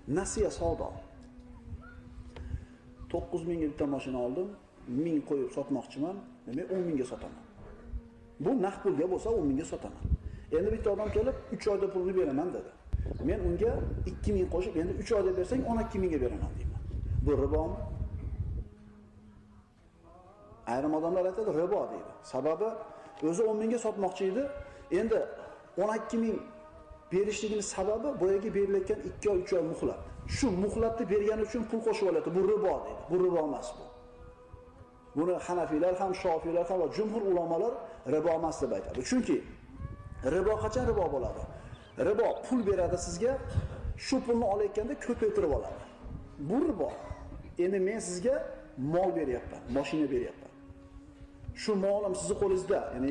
Nasiya savdo. 9 mingga bitta mashina oldim, 1000 qo'yib sotmoqchiman, demak 10 mingga sotaman. Bu naqd pulga bo'lsa 10 mingga sotaman. Endi bitta odam kelib 3 oyda pulni beraman dedi. Men unga 2000 qo'shib, endi 3 oyda bersang 12 mingga beraman deyman. Bu ribomi? Ayrim odamlar aytadi ribo deydi. Sababi o'zi 10 mingga sotmoqchi edi, endi 12 ming berishligini sababi boyaga berilayotgan 2 oy 3 oy muhlat. Shu muhlatni bergani uchun pul qo'shib oladi. Bu ribo deydi. Bu ribo emas bu. Buni Hanafiylar ham, Shofiylar ham va jumhur ulamolar ribo emas deb aytadi. Chunki ribo qachon ribo bo'ladi? Ribo pul beradi sizga, shu pulni olayotganda ko'paytirib oladi. Bu ribo. Endi men sizga mol beryapman, mashina beryapman. Shu molim sizning qo'lingizda, ya'ni